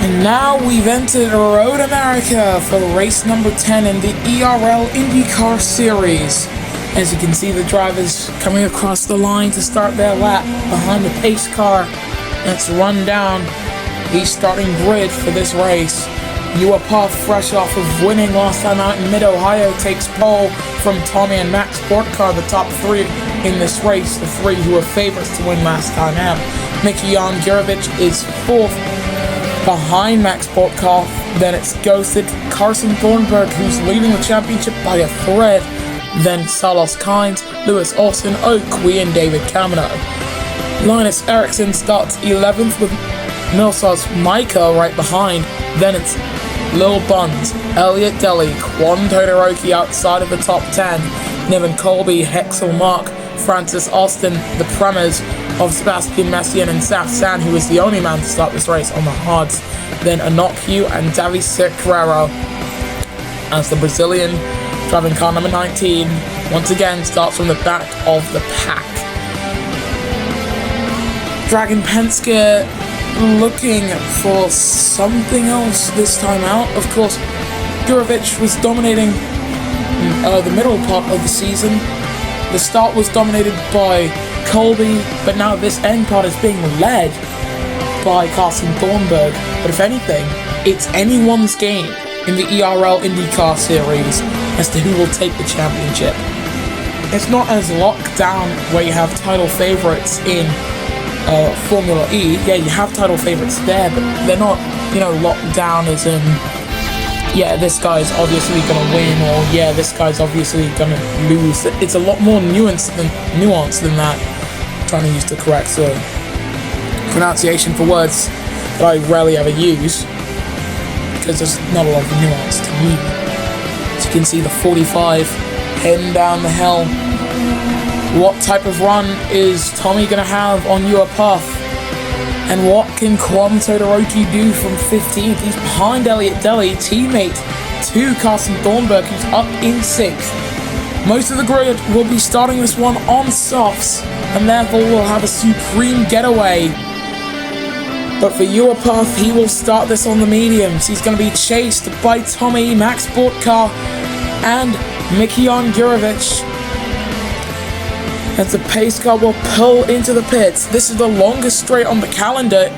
And now we've entered Road America for race number 10 in the ERL INDYCAR series. As you can see, the drivers coming across the line to start their lap behind the pace car. Let's run down the starting grid for this race. Puff, fresh off of winning last time out in Mid-Ohio, takes pole from Tommy and Max Sportcar, the top three in this race, the three who were favorites to win last time out. Mikhail Gurovich is fourth behind Max Sportcar. Then it's Ghosted Carson Thornburg, who's leading the championship by a thread. Then Salos Kynes, Lewis Olsen, Oakley, and David Camino. Linus Eriksson starts 11th with Milsar's Micah right behind. Then it's Lil Buns, Elliot Deli, Quan Todoroki outside of the top 10. Niven Colby, Hexel Mark, Francis Austin, the premise of Sebastian Messian and Saf San, who is the only man to start this race on the hards. Then Inocu and Davi Carrero as the Brazilian driving car number 19 once again starts from the back of the pack. Dragon Penske looking for something else this time out. Of course, Gurovich was dominating the middle part of the season. The start was dominated by Colby, but now this end part is being led by Carson Thornburg. But if anything, it's anyone's game in the ERL IndyCar series as to who will take the championship. It's not as locked down where you have title favorites in Formula E. Yeah, you have title favorites there, but they're not, locked down as in, yeah, this guy's obviously gonna win, or yeah, this guy's obviously gonna lose. It's a lot more nuanced than that. I'm trying to use the correct pronunciation for words that I rarely ever use, because there's not a lot of nuance to me. As you can see, the 45 heading down the hill. What type of run is Tommy going to have on Puff? And what can Quan Todoroki do from 15th? He's behind Elliot Deli, teammate to Carson Thornburg, who's up in 6th. Most of the grid will be starting this one on softs, and therefore will have a supreme getaway. But for Puff, he will start this on the mediums. He's going to be chased by Tommy, Max Sportcar, and Mikhail Gurovich, as the pace car will pull into the pits. This is the longest straight on the calendar,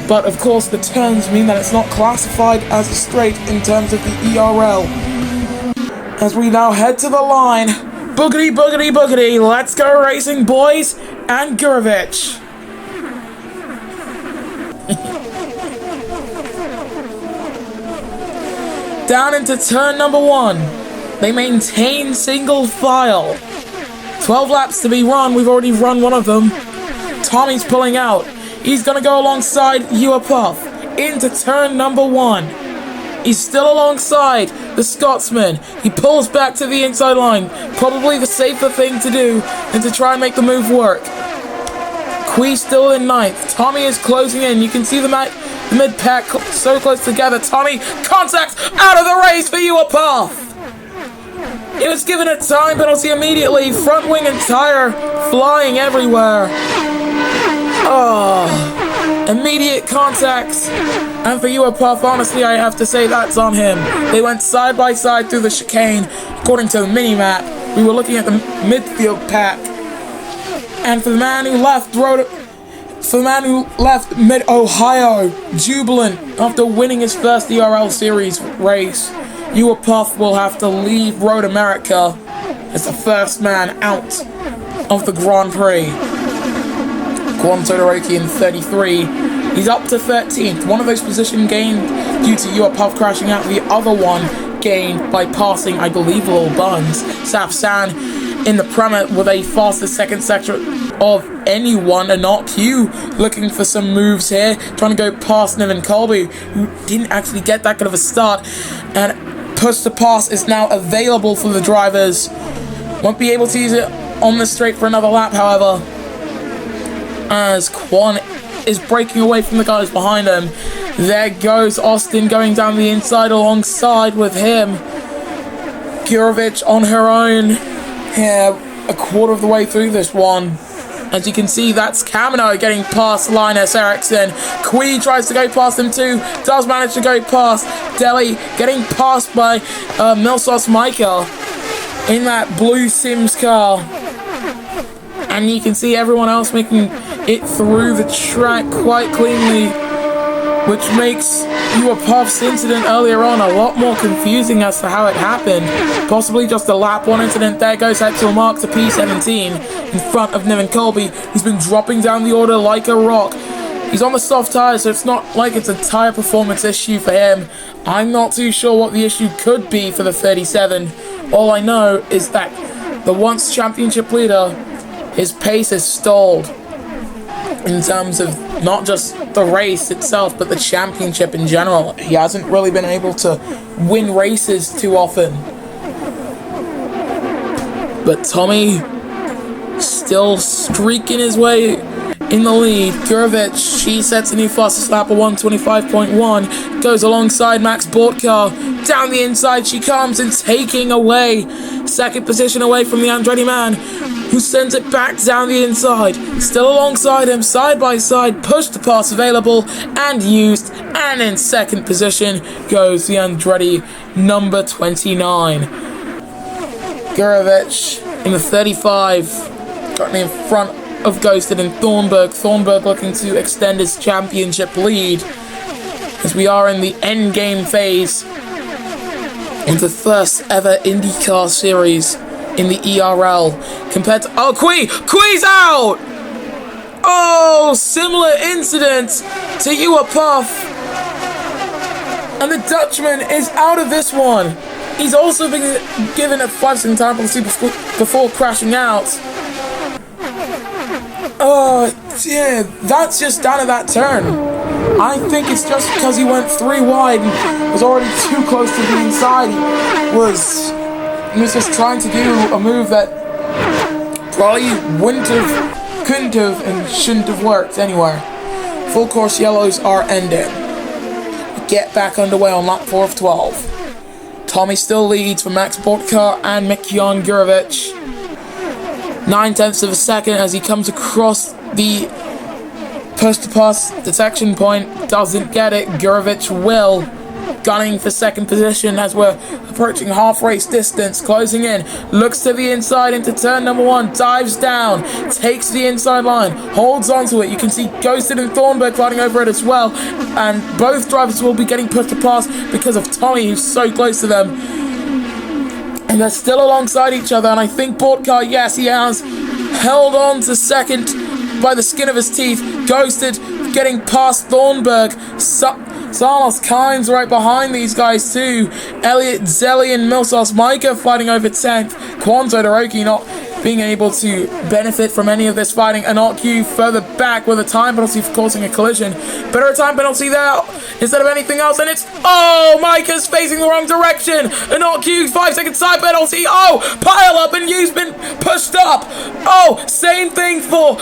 but of course the turns mean that it's not classified as a straight in terms of the ERL. As we now head to the line, boogity, boogity, boogity, let's go racing, boys, and Gurovich. Down into turn number 1. They maintain single file. 12 laps to be run. We've already run one of them. Tommy's pulling out. He's going to go alongside Puff into turn number 1. He's still alongside the Scotsman. He pulls back to the inside line. Probably the safer thing to do than to try and make the move work. Quee still in 9th. Tommy is closing in. You can see the mid-pack so close together. Tommy contacts out of the race for Puff. He was given a time penalty immediately. Front wing and tire flying everywhere. Immediate contacts. And for Puff, honestly, I have to say that's on him. They went side by side through the chicane. According to the mini-map, we were looking at the midfield pack. And for the man who left Mid-Ohio jubilant after winning his first ERL Series race, Puff will have to leave Road America as the first man out of the Grand Prix. Quan Todoroki in 33. He's up to 13th. One of those position gained due to Puff crashing out. The other one gained by passing, I believe, Lil Buns. Saf San in the Premier with a fastest second sector of anyone. Inocu looking for some moves here, trying to go past Niven Colby, who didn't actually get that good of a start. And push to pass is now available for the drivers. Won't be able to use it on the straight for another lap, however, as Quan is breaking away from the guys behind him. There goes Austin going down the inside alongside with him. Gurovich on her own here, a quarter of the way through this one. As you can see, that's Kamino getting past Linus Eriksson. Kui tries to go past him too. Does manage to go past. Deli getting passed by Milsos Michael in that blue Sims car. And you can see everyone else making it through the track quite cleanly, which makes Puff's incident earlier on a lot more confusing as to how it happened. Possibly just a lap 1 incident. There goes Hector Mark to P17 in front of Niven Colby, who's been dropping down the order like a rock. He's on the soft tyres, so it's not like it's a tyre performance issue for him. I'm not too sure what the issue could be for the 37. All I know is that the once championship leader, his pace is stalled in terms of not just the race itself, but the championship in general. He hasn't really been able to win races too often. But Tommy still streaking his way in the lead. Gurovic, she sets a new fastest lap of 1:25.1, goes alongside Max Bortkar. Down the inside she comes and taking away second position away from the Andretti man, who sends it back down the inside. Still alongside him, side by side, push to pass available and used, and in second position goes the Andretti number 29. Gurovic in the 35, currently in front of Ghosted and Thornburg. Thornburg looking to extend his championship lead as we are in the end game phase in the first ever INDYCAR series in the ERL compared to... Oh, Qui's out! Oh, similar incident to Puff. And the Dutchman is out of this one. He's also been given a 5-second time penalty before crashing out. Oh, yeah, that's just down to that turn. I think it's just because he went 3 wide and was already too close to the inside. He was just trying to do a move that probably couldn't have, and shouldn't have worked anywhere. Full course yellows are ending. Get back underway on lap 4 of 12. Tommy still leads for Max Bortkar and Mikhail Gurovic. 9/10 of a second as he comes across the push-to-pass detection point. Doesn't get it. Gurovic will. Gunning for second position as we're approaching half race distance. Closing in. Looks to the inside into turn number 1. Dives down. Takes the inside line. Holds onto it. You can see Ghosted and Thornburg fighting over it as well. And both drivers will be getting pushed to pass because of Tommy, who's so close to them. And they're still alongside each other. And I think Bortkar, yes, he has held on to second by the skin of his teeth. Ghosted getting past Thornburg. Salas Kynes right behind these guys too. Elliot Zelli and Milsos Micah fighting over 10th. Kwon Todoroki not being able to benefit from any of this fighting. And Q further back with a time penalty for causing a collision. Better a time penalty there instead of anything else. And it's... Oh! Micah's facing the wrong direction. And Q's 5-second side penalty. Oh! Pile up and you've been pushed up. Oh! Same thing for...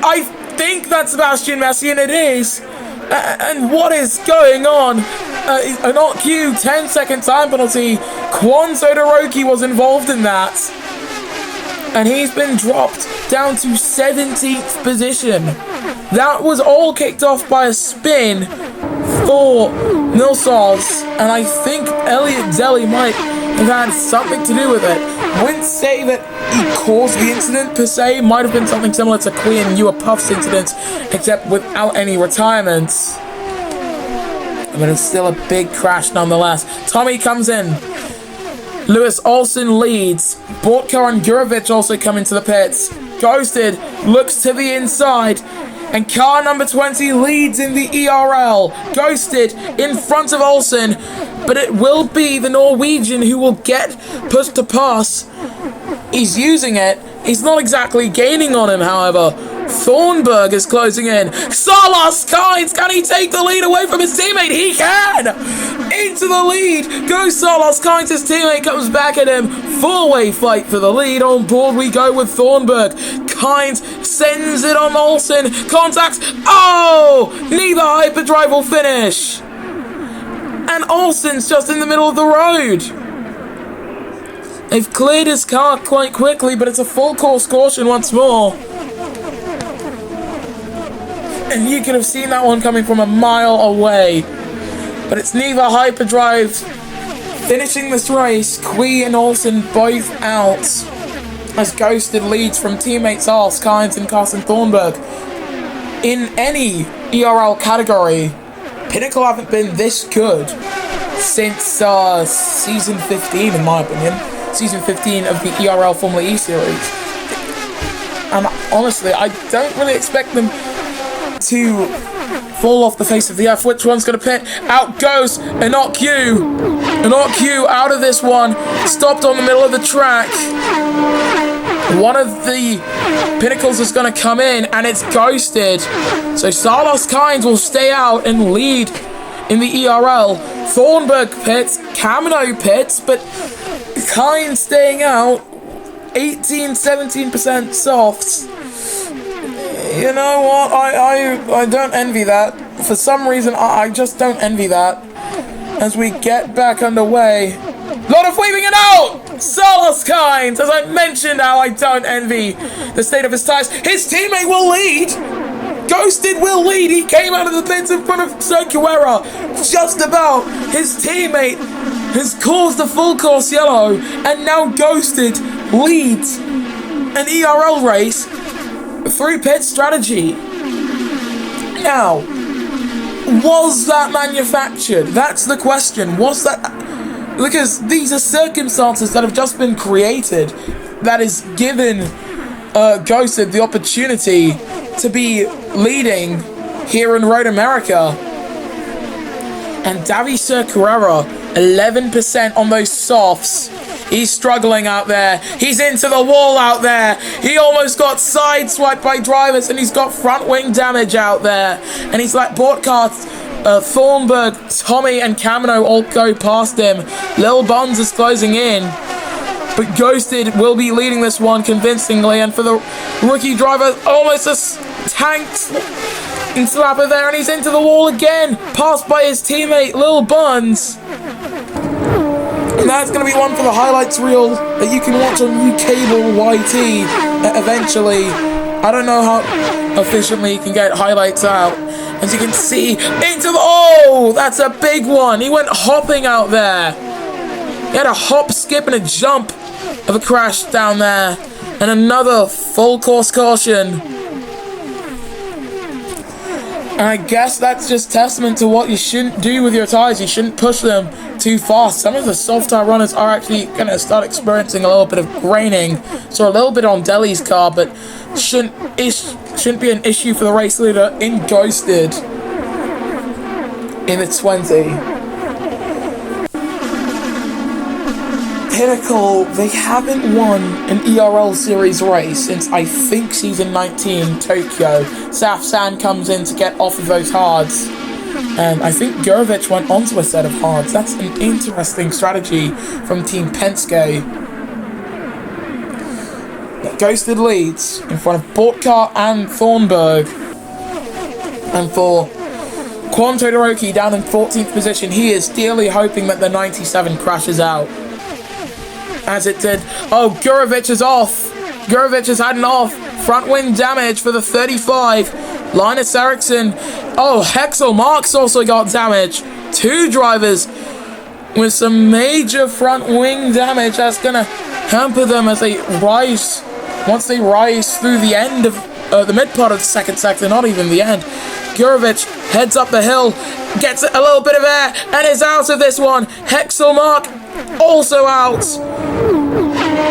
I think that's Sebastian Messi, and it is. And what is going on? An Q 10-second time penalty. Kwon Todoroki was involved in that. And he's been dropped down to 17th position. That was all kicked off by a spin for Milsos. And I think Elliot Zelli might have had something to do with it. Wouldn't say that he caused the incident per se. Might have been something similar to Queen and Puff's incident, except without any retirements. But it's still a big crash nonetheless. Tommy comes in. Lewis Olsen leads. Bortkar and Gurovic also come into the pits. Ghosted looks to the inside. And car number 20 leads in the ERL. Ghosted in front of Olsen. But it will be the Norwegian who will get pushed to pass. He's using it. He's not exactly gaining on him, however. Thornburg is closing in. Salas Kynes, can he take the lead away from his teammate? He can! Into the lead goes Salas Kynes. His teammate comes back at him. 4-way fight for the lead. On board we go with Thornburg. Kynes sends it on Olsen. Contacts. Oh! Neither hyperdrive will finish. And Olsen's just in the middle of the road. They've cleared his car quite quickly, but it's a full course caution once more. And you could have seen that one coming from a mile away. But it's neither hyperdrive. Finishing this race, Prix and Olsen both out as Ghosted leads from teammates Ars, Kynes and Carson Thornburg. In any ERL category, Pinnacle haven't been this good since Season 15, in my opinion. Season 15 of the ERL Formula E Series. And honestly, I don't really expect them to fall off the face of the earth. Which one's going to pit? Out goes Enoch-Q. Enoch-Q out of this one. Stopped on the middle of the track. One of the Pinnacles is going to come in, and it's Ghosted. So Salos Kynes will stay out and lead in the ERL. Thornburg pits, Camino pits, but Kynes staying out. 18-17% softs. You know what? I don't envy that. For some reason, I just don't envy that. As we get back underway. Lot of weaving it out! Salos Kynes! As I mentioned how I don't envy the state of his tires. His teammate will lead! Ghosted will lead! He came out of the pits in front of Sercuera. Just about. His teammate has caused a full course yellow. And now Ghosted leads an ERL race through pit strategy. Now, was that manufactured? That's the question. Was that... Because these are circumstances that have just been created that is given Ghosted the opportunity to be leading here in Road America. And Davi Sercuera, 11% on those softs. He's struggling out there. He's into the wall out there. He almost got sideswiped by drivers, and he's got front wing damage out there. And he's like Bortcart, Thornburg, Tommy, and Camino all go past him. Lil Buns is closing in. But Ghosted will be leading this one convincingly. And for the rookie driver, almost a tanked and slapper there. And he's into the wall again. Passed by his teammate, Lil Buns. And that's going to be one for the highlights reel that you can watch on Ucable YT eventually. I don't know how efficiently you can get highlights out. As you can see, into the... Oh, that's a big one. He went hopping out there. He had a hop, skip, and a jump of a crash down there. And another full course caution. And I guess that's just testament to what you shouldn't do with your tires. You shouldn't push them too fast. Some of the soft tire runners are actually going to start experiencing a little bit of graining. So a little bit on Deli's car, but shouldn't be an issue for the race leader in Ghosted in the 20. Pinnacle, they haven't won an ERL series race since I think season 19 Tokyo. Saf San comes in to get off of those hards. And I think Gurovich went onto a set of hards. That's an interesting strategy from Team Penske. Ghosted leads in front of Bortcart and Thornburg. And for Quan Todoroki down in 14th position, he is dearly hoping that the 97 crashes out. As it did. Oh, Gurovich is off. Gurovich has had an off. Front wing damage for the 35. Linus Eriksson. Oh, Hexel Marks also got damage. Two drivers with some major front wing damage. That's going to hamper them as they rise. Once they rise through the end of the mid part of the second sector, not even the end. Gurovich heads up the hill, gets a little bit of air, and is out of this one. Hexel Mark also out.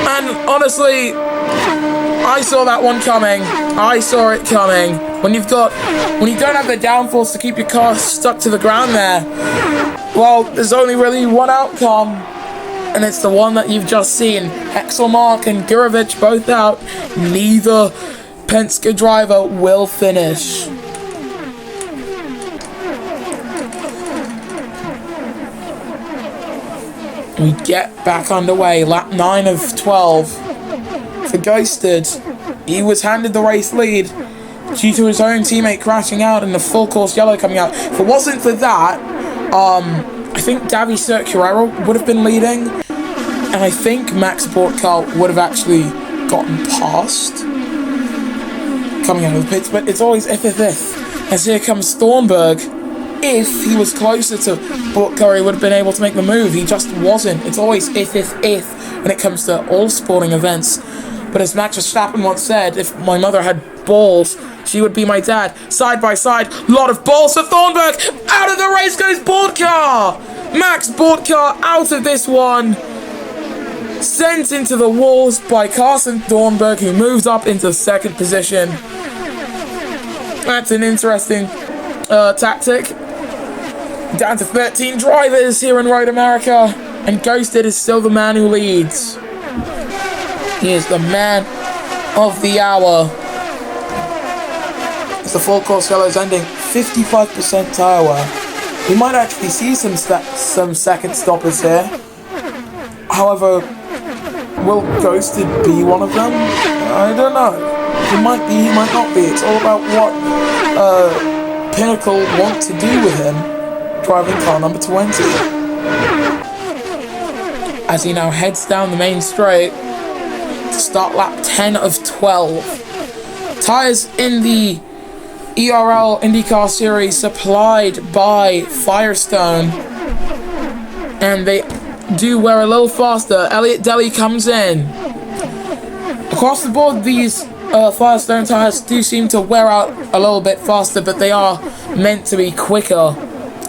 And honestly, I saw that one coming. I saw it coming. When you don't have the downforce to keep your car stuck to the ground there, well, there's only really one outcome, and it's the one that you've just seen. Hexel Mark and Gurovich both out. Neither Penske driver will finish. We get back underway, lap 9 of 12 for Ghosted. He was handed the race lead due to his own teammate crashing out and the full course yellow coming out. If it wasn't for that, I think Davi Sercuera would have been leading, and I think Max Bortcart would have actually gotten past coming out of the pits, but it's always if. As here comes Thornburg. If he was closer to Bourke-Curry, he would have been able to make the move. He just wasn't. It's always if when it comes to all sporting events. But as Max Verstappen once said, if my mother had balls, she would be my dad. Side by side, lot of balls for Thornburg. Out of the race goes Bourke-Car. Max Bourke-Car out of this one. Sent into the walls by Carson Thornburg, who moves up into second position. That's an interesting tactic. Down to 13 drivers here in Road America, and Ghosted is still the man who leads. He is the man of the hour. As the full course yellow is ending, 55% tire wear. We might actually see some second stoppers here. However, will Ghosted be one of them? I don't know. He might be, he might not be. It's all about what Pinnacle want to do with him, driving car number 20. As he now heads down the main straight to start lap 10 of 12. Tyres in the ERL INDYCAR series supplied by Firestone, and they do wear a little faster. Elliott Daly comes in. Across the board, these Firestone tyres do seem to wear out a little bit faster, but they are meant to be quicker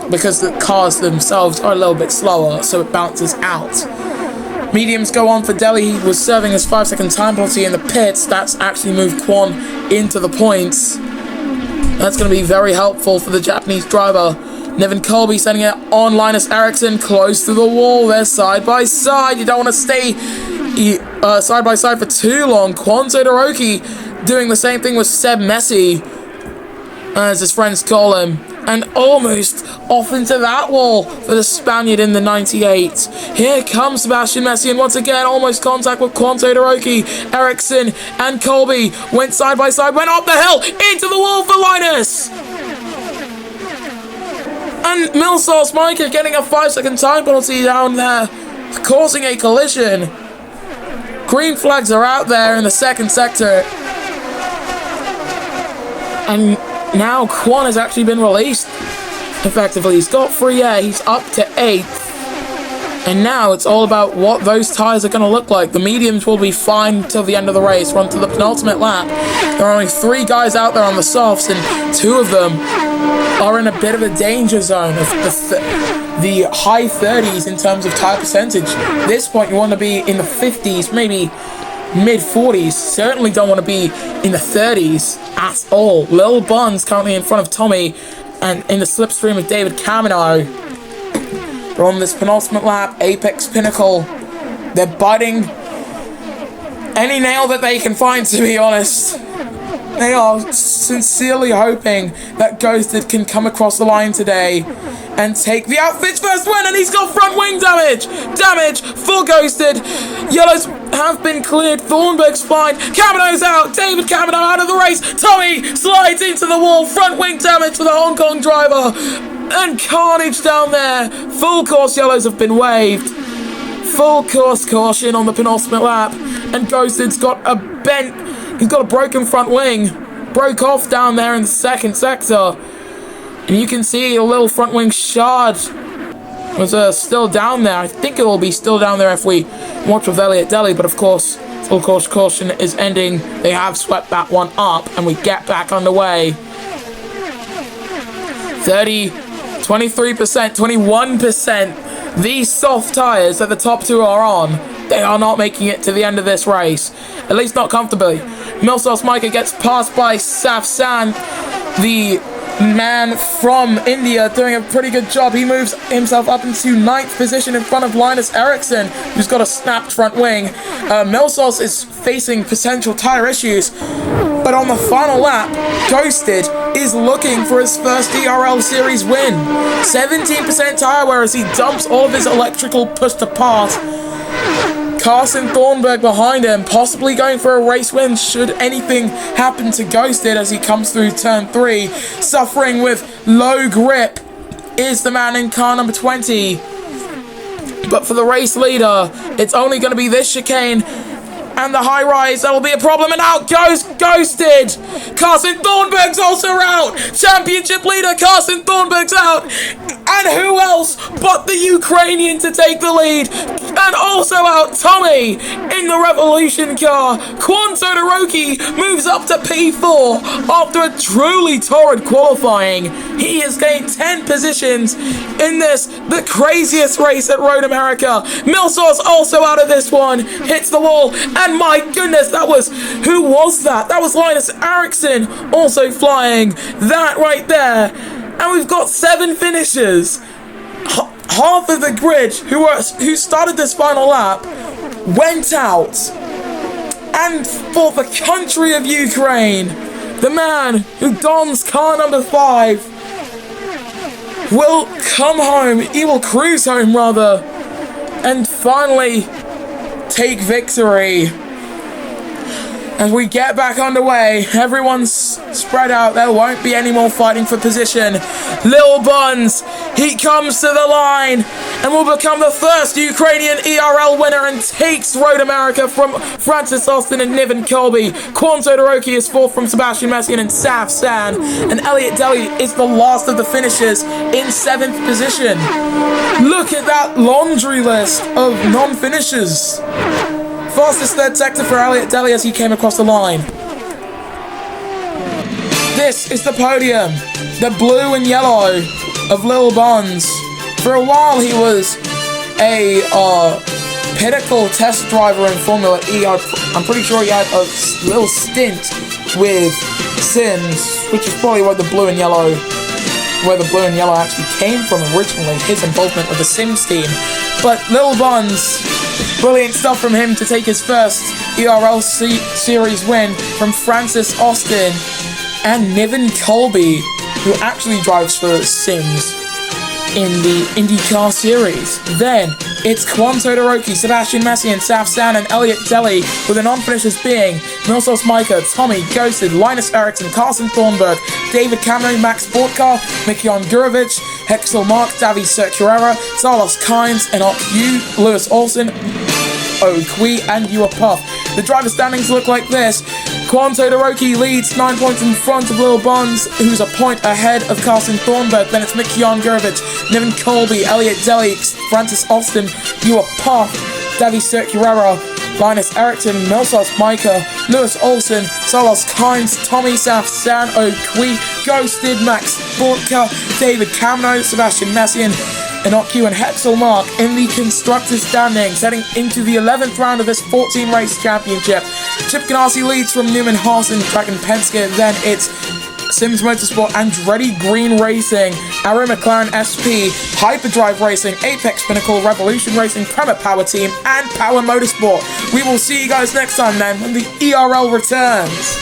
because the cars themselves are a little bit slower, so it balances out. Mediums go on for Delhi. He was serving his 5-second time penalty in the pits. That's actually moved Kwon into the points. That's going to be very helpful for the Japanese driver. Nevin Colby sending it on Linus Eriksson, close to the wall. They're side by side. You don't want to stay side by side for too long. Kwon Todoroki doing the same thing with Seb Messi, as his friends call him, and almost off into that wall for the Spaniard in the 98. Here comes Sebastian Messi, and once again almost contact with Kwon Todoroki. Eriksson and Colby went side by side, went up the hill into the wall for Linus. And Milsauce Micah getting a 5-second time penalty down there, causing a collision. Green flags are out there in the second sector. And now Kwon has actually been released. Effectively, he's got free air. He's up to 8th. And now it's all about what those tyres are going to look like. The mediums will be fine till the end of the race. Run to the penultimate lap. There are only 3 guys out there on the softs, and 2 of them are in a bit of a danger zone of the high 30s in terms of tyre percentage. At this point, you want to be in the 50s, maybe mid-40s. Certainly don't want to be in the 30s at all. Lil Bun's currently in front of Tommy, and in the slipstream of David Camino. They're on this penultimate lap. Apex Pinnacle. They're biting any nail that they can find, to be honest. They are sincerely hoping that Ghosted can come across the line today and take the outfit's first win, and he's got front wing damage! Damage for Ghosted. Yellows have been cleared. Thornburg's fine. Camino's out. David Camino out of the race. Tommy slides into the wall. Front wing damage for the Hong Kong driver. And carnage down there. Full course yellows have been waved. Full course caution on the penultimate lap. And Ghosted's got a bent. He's got a broken front wing. Broke off down there in the second sector. And you can see a little front wing shard was still down there. I think it will be still down there if we watch with Elliott Daly. But of course, full course caution is ending. They have swept that one up, and we get back underway. 23%, 21%. These soft tyres that the top 2 are on, they are not making it to the end of this race. At least not comfortably. Milsauce Micah gets passed by Saf San, the man from India, doing a pretty good job. He moves himself up into 9th position in front of Linus Eriksson, who's got a snapped front wing. Milsauce is facing potential tyre issues, but on the final lap, Ghosted is looking for his first ERL Series win. 17% tyre wear as he dumps all of his electrical push to part. Carson Thornburg behind him, possibly going for a race win should anything happen to Ghosted as he comes through turn 3. Suffering with low grip is the man in car number 20. But for the race leader, it's only going to be this chicane And the high rise, that will be a problem, and out goes Ghosted. Carson Thornberg's also out. Championship leader Carson Thornberg's out. And who else but the Ukrainian to take the lead? And also out Tommy in the Revolution car. Quan Todoroki moves up to P4 after a truly torrid qualifying. He has gained 10 positions in this, the craziest race at Road America. Millsaw's also out of this one, hits the wall, and my goodness, who was that? That was Linus Eriksson also flying. That right there. And we've got 7 finishers. Half of the grid who started this final lap went out. And for the country of Ukraine, the man who dons car number 5 will come home. He will cruise home, rather, and finally take victory. As we get back underway, everyone's spread out. There won't be any more fighting for position. Lil Buns, he comes to the line and will become the first Ukrainian ERL winner and takes Road America from Francis Austin and Niven Colby. Quan Todoroki is 4th from Sebastian Messian and Saf San. And Elliot Deli is the last of the finishers in 7th position. Look at that laundry list of non-finishers. Fastest third sector for Elliot Deli as he came across the line. This is the podium, the blue and yellow of Lil Buns. For a while he was a pinnacle test driver in Formula E. I'm pretty sure he had a little stint with Sims, which is probably where the blue and yellow actually came from originally, his involvement with the Sims team. But Lil Buns, brilliant stuff from him to take his first ERL series win from Francis Austin and Niven Colby, who actually drives for Sims in the INDYCAR series. Then it's Quan Todoroki, Sebastian Messian, Saf San, and Elliot Deli, with the non-finishers being Milsos Micah, Tommy Ghosted, Linus Eriksson, Carson Thornberg, David Cameron, Max Sportcar, Mikhail Gurovich, Hexel Mark, Davi Circulera, Salos Kynes, Enoch Yu, Lewis Olsen, Oqui, and Yua Puff. The driver standings look like this. Quan Todoroki leads 9 points in front of Lil Buns, who's a point ahead of Carson Thornberg. Then it's Mikhail Gurovich, Niven Colby, Elliot Deli, Francis Austin, Yua Puff, Davi Circulera, Linus Eriksson, Milsos Micah, Lewis Olsen, Salos Kynes, Tommy Saf San, Oqui, Ghosted, Max Sportka, David Camno, Sebastian Messian, Enoch and Hexel Mark in the constructors standings, heading into the 11th round of this 14-race championship. Chip Ganassi leads from Newman Haas, Dragon Penske. Then it's Sims Motorsport, Andretti Green Racing, Arrow McLaren SP, Hyperdrive Racing, Apex Pinnacle, Revolution Racing, Prema Power Team, and Power Motorsport. We will see you guys next time then when the ERL returns.